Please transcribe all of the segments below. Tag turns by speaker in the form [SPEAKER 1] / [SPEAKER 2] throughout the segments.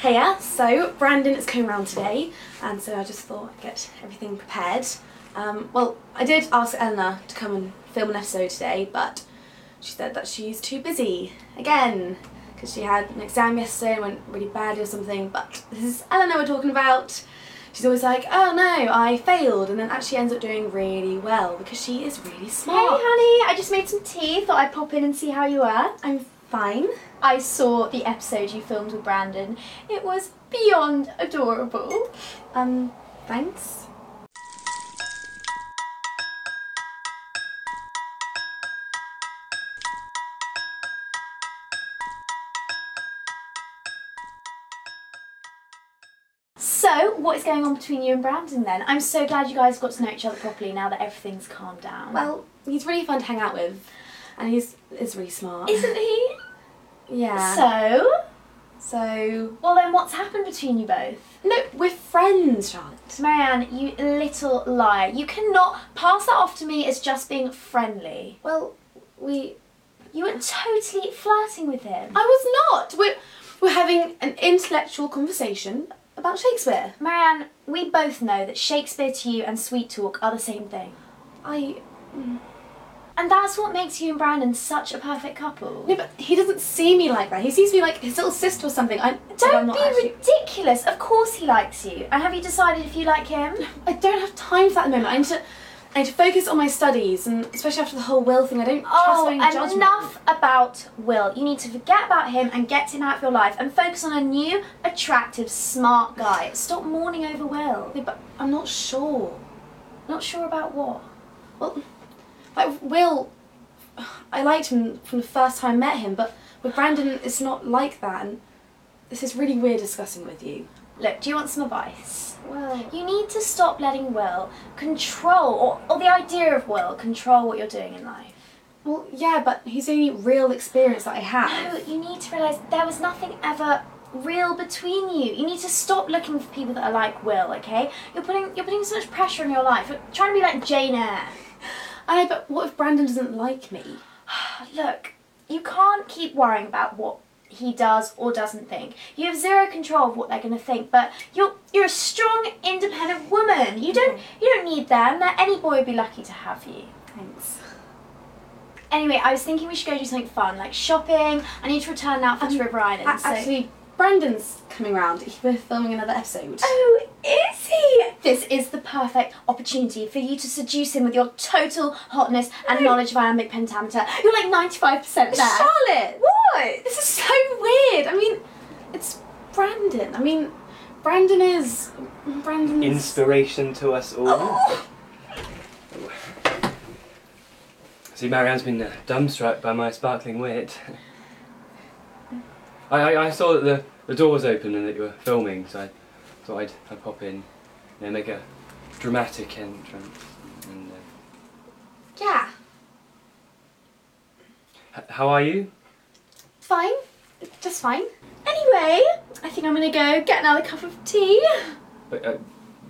[SPEAKER 1] Hiya, so Brandon is coming around today, and so I just thought I'd get everything prepared. Well, I did ask Elinor to come and film an episode today, but she said that she's too busy, again, because she had an exam yesterday and went really badly or something, but this is Elinor we're talking about. She's always like, oh no, I failed, and then actually ends up doing really well, because she is really smart.
[SPEAKER 2] Hey honey, I just made some tea, thought I'd pop in and see how you were.
[SPEAKER 1] I'm fine.
[SPEAKER 2] I saw the episode you filmed with Brandon. It was beyond adorable.
[SPEAKER 1] Thanks.
[SPEAKER 2] So, what is going on between you and Brandon then? I'm so glad you guys got to know each other properly now that everything's calmed down.
[SPEAKER 1] Well, he's really fun to hang out with, and he's really smart.
[SPEAKER 2] Isn't he?
[SPEAKER 1] Yeah. So...
[SPEAKER 2] Well then, what's happened between you both?
[SPEAKER 1] No, we're friends, Charlotte.
[SPEAKER 2] Marianne, you little liar. You cannot pass that off to me as just being friendly.
[SPEAKER 1] Well,
[SPEAKER 2] You were totally flirting with him.
[SPEAKER 1] I was not! We're having an intellectual conversation about Shakespeare.
[SPEAKER 2] Marianne, we both know that Shakespeare to you and sweet talk are the same thing. And that's what makes you and Brandon such a perfect couple.
[SPEAKER 1] No, but he doesn't see me like that. He sees me like his little sister or something.
[SPEAKER 2] Don't be ridiculous. Of course he likes you. And have you decided if you like him?
[SPEAKER 1] I don't have time for that at the moment. I need to focus on my studies, and especially after the whole Will thing, I don't trust any judgment.
[SPEAKER 2] Enough about Will. You need to forget about him and get him out of your life and focus on a new, attractive, smart guy. Stop mourning over Will.
[SPEAKER 1] No, but I'm not sure.
[SPEAKER 2] Not sure about what?
[SPEAKER 1] Well, like Will, I liked him from the first time I met him, but with Brandon it's not like that, and this is really weird discussing with you.
[SPEAKER 2] Look, do you want some advice?
[SPEAKER 1] Well...
[SPEAKER 2] You need to stop letting Will control, or the idea of Will control what you're doing in life.
[SPEAKER 1] Well, yeah, but he's the only real experience that I have.
[SPEAKER 2] No, you need to realise there was nothing ever real between you. You need to stop looking for people that are like Will, okay? You're putting so much pressure on your life. You're trying to be like Jane Eyre.
[SPEAKER 1] I know, but what if Brandon doesn't like me?
[SPEAKER 2] Look, you can't keep worrying about what he does or doesn't think. You have zero control of what they're going to think, but you're a strong, independent woman. You don't need them. Any boy would be lucky to have you.
[SPEAKER 1] Thanks.
[SPEAKER 2] Anyway, I was thinking we should go do something fun, like shopping. I need to return now for River Island.
[SPEAKER 1] Actually, Brandon's coming round. We're filming another episode.
[SPEAKER 2] Oh, is he? This is the perfect opportunity for you to seduce him with your total hotness and knowledge of iambic pentameter. You're like 95% there.
[SPEAKER 1] Charlotte!
[SPEAKER 2] What?
[SPEAKER 1] This is so weird. I mean, it's Brandon. I mean, Brandon's...
[SPEAKER 3] Inspiration to us all.
[SPEAKER 2] Oh.
[SPEAKER 3] See, Marianne's been dumbstruck by my sparkling wit. I saw that the door was open and that you were filming, so I thought I'd pop in and make a dramatic entrance. And,
[SPEAKER 1] Yeah.
[SPEAKER 3] how are you?
[SPEAKER 1] Fine. Just fine.
[SPEAKER 2] Anyway, I think I'm gonna go get another cup of tea.
[SPEAKER 3] But,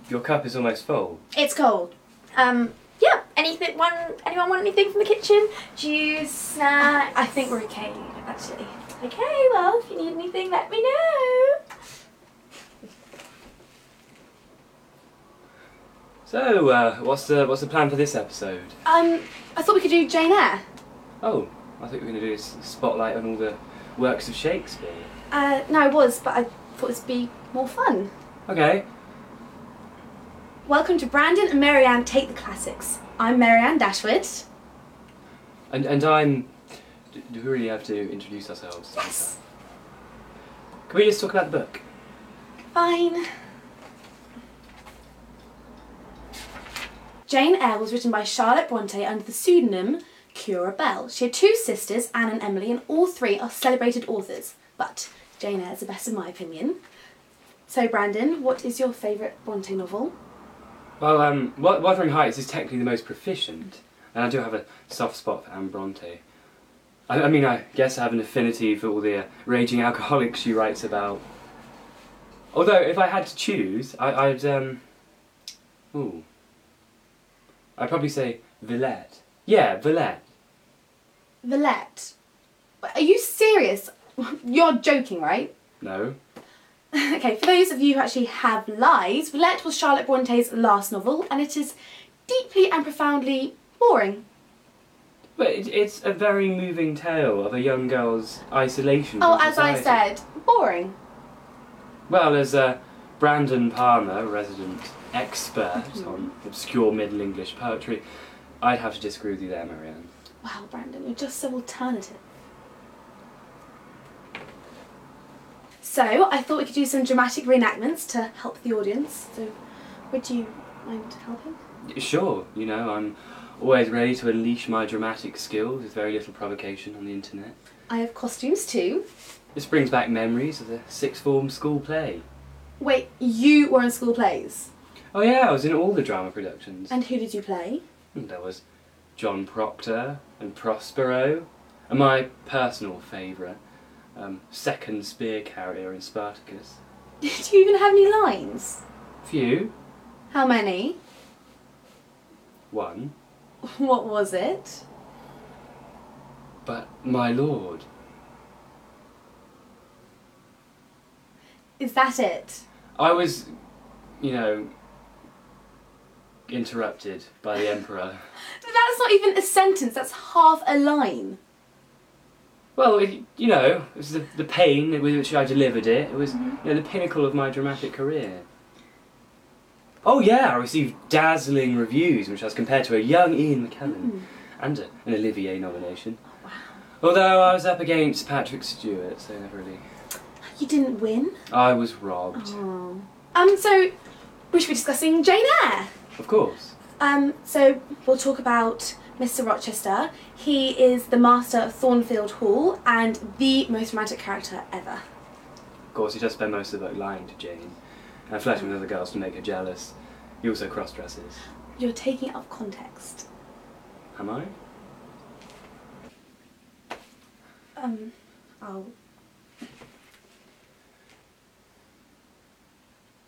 [SPEAKER 3] your cup is almost full.
[SPEAKER 2] It's cold. Yeah. Anyone want anything from the kitchen? Juice, snacks?
[SPEAKER 1] I think we're okay, actually.
[SPEAKER 2] Okay, well, if you need anything, let me know.
[SPEAKER 3] So, what's the plan for this episode?
[SPEAKER 1] I thought we could do Jane Eyre.
[SPEAKER 3] Oh, I think we were going to do a spotlight on all the works of Shakespeare.
[SPEAKER 1] No, I was, but I thought this would be more fun.
[SPEAKER 3] Okay.
[SPEAKER 1] Welcome to Brandon and Marianne Take the Classics. I'm Marianne Dashwood.
[SPEAKER 3] And I'm... Do we really have to introduce ourselves?
[SPEAKER 1] Yes.
[SPEAKER 3] Can we just talk about the book?
[SPEAKER 1] Fine. Jane Eyre was written by Charlotte Bronte under the pseudonym Cura Bell. She had two sisters, Anne and Emily, and all three are celebrated authors. But Jane Eyre is the best in my opinion. So Brandon, what is your favourite Bronte novel?
[SPEAKER 3] Well, Wuthering Heights is technically the most proficient, and I do have a soft spot for Anne Bronte. I mean, I guess I have an affinity for all the raging alcoholics she writes about. Although, if I had to choose, I'd probably say Villette. Yeah, Villette.
[SPEAKER 1] Villette? Are you serious? You're joking, right?
[SPEAKER 3] No.
[SPEAKER 1] Okay, for those of you who actually have lives, Roulette was Charlotte Bronte's last novel, and it is deeply and profoundly boring.
[SPEAKER 3] But it's a very moving tale of a young girl's isolation from
[SPEAKER 1] As I
[SPEAKER 3] society.
[SPEAKER 1] said, boring.
[SPEAKER 3] Well, as Brandon Palmer, resident expert on obscure Middle English poetry, I'd have to disagree with you there, Marianne.
[SPEAKER 1] Wow, Brandon, you're just so alternative. So, I thought we could do some dramatic reenactments to help the audience. So, would you mind helping?
[SPEAKER 3] Sure, you know, I'm always ready to unleash my dramatic skills with very little provocation on the internet.
[SPEAKER 1] I have costumes too.
[SPEAKER 3] This brings back memories of the sixth form school play.
[SPEAKER 1] Wait, you were in school plays?
[SPEAKER 3] Oh yeah, I was in all the drama productions.
[SPEAKER 1] And who did you play?
[SPEAKER 3] There was John Proctor and Prospero, and my personal favourite, second spear carrier in Spartacus.
[SPEAKER 1] Did you even have any lines?
[SPEAKER 3] Few.
[SPEAKER 1] How many?
[SPEAKER 3] One.
[SPEAKER 1] What was it?
[SPEAKER 3] But my lord.
[SPEAKER 1] Is that it?
[SPEAKER 3] I was, you know, interrupted by the Emperor.
[SPEAKER 1] That's not even a sentence, that's half a line.
[SPEAKER 3] Well, you know, it was the pain with which I delivered it. It was you know, the pinnacle of my dramatic career. Oh yeah, I received dazzling reviews, which I was compared to a young Ian McKellen and an Olivier nomination.
[SPEAKER 1] Wow.
[SPEAKER 3] Although I was up against Patrick Stewart, so never really.
[SPEAKER 1] You didn't win?
[SPEAKER 3] I was robbed.
[SPEAKER 1] Oh. So we should be discussing Jane Eyre.
[SPEAKER 3] Of course.
[SPEAKER 1] So we'll talk about Mr. Rochester. He is the master of Thornfield Hall and the most romantic character ever.
[SPEAKER 3] Of course, he does spend most of the book lying to Jane and flirting with other girls to make her jealous. He also cross-dresses.
[SPEAKER 1] You're taking it out of context.
[SPEAKER 3] Am I?
[SPEAKER 1] I'll...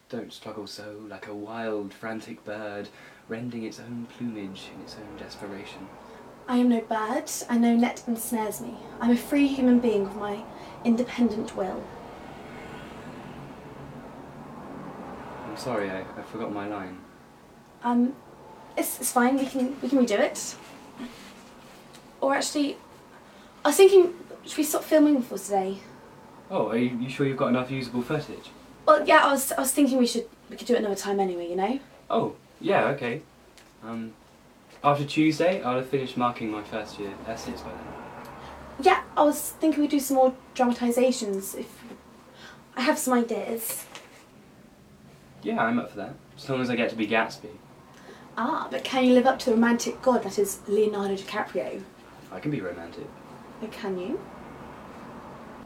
[SPEAKER 3] Don't struggle so, like a wild, frantic bird, rending its own plumage in its own desperation.
[SPEAKER 1] I am no bird, and no net ensnares me. I'm a free human being with my independent will.
[SPEAKER 3] I'm sorry, I forgot my line.
[SPEAKER 1] It's fine, we can redo it. Or actually, I was thinking, should we stop filming for today?
[SPEAKER 3] Oh, are you sure you've got enough usable footage?
[SPEAKER 1] Well, yeah, I was thinking we could do it another time anyway, you know?
[SPEAKER 3] Oh, yeah, okay. After Tuesday, I'll have finished marking my first year essays by then.
[SPEAKER 1] Yeah, I was thinking we'd do some more dramatisations if... I have some ideas.
[SPEAKER 3] Yeah, I'm up for that. As long as I get to be Gatsby.
[SPEAKER 1] Ah, but can you live up to the romantic god that is Leonardo DiCaprio?
[SPEAKER 3] I can be romantic.
[SPEAKER 1] Oh, can you?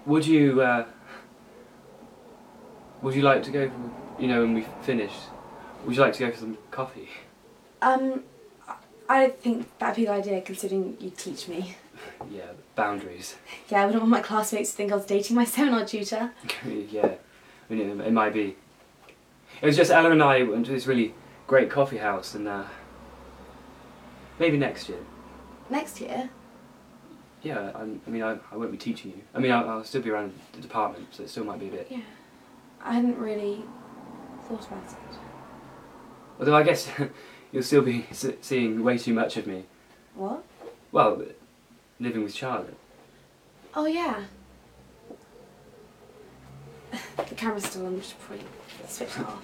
[SPEAKER 3] Would you like to go for, you know, when we finish, would you like to go for some coffee?
[SPEAKER 1] I think that'd be a good idea considering you teach me.
[SPEAKER 3] Yeah, boundaries.
[SPEAKER 1] Yeah, I wouldn't want my classmates to think I was dating my seminar tutor.
[SPEAKER 3] Yeah, I mean, it might be. It was just Ella and I went to this really great coffee house, and maybe next year.
[SPEAKER 1] Next year?
[SPEAKER 3] Yeah, I won't be teaching you. I mean, I'll still be around the department, so it still might be a bit.
[SPEAKER 1] Yeah, I hadn't really thought about it.
[SPEAKER 3] Although I guess you'll still be seeing way too much of me.
[SPEAKER 1] What?
[SPEAKER 3] Well, living with Charlotte.
[SPEAKER 1] Oh yeah. The camera's still on, we should probably switch it off.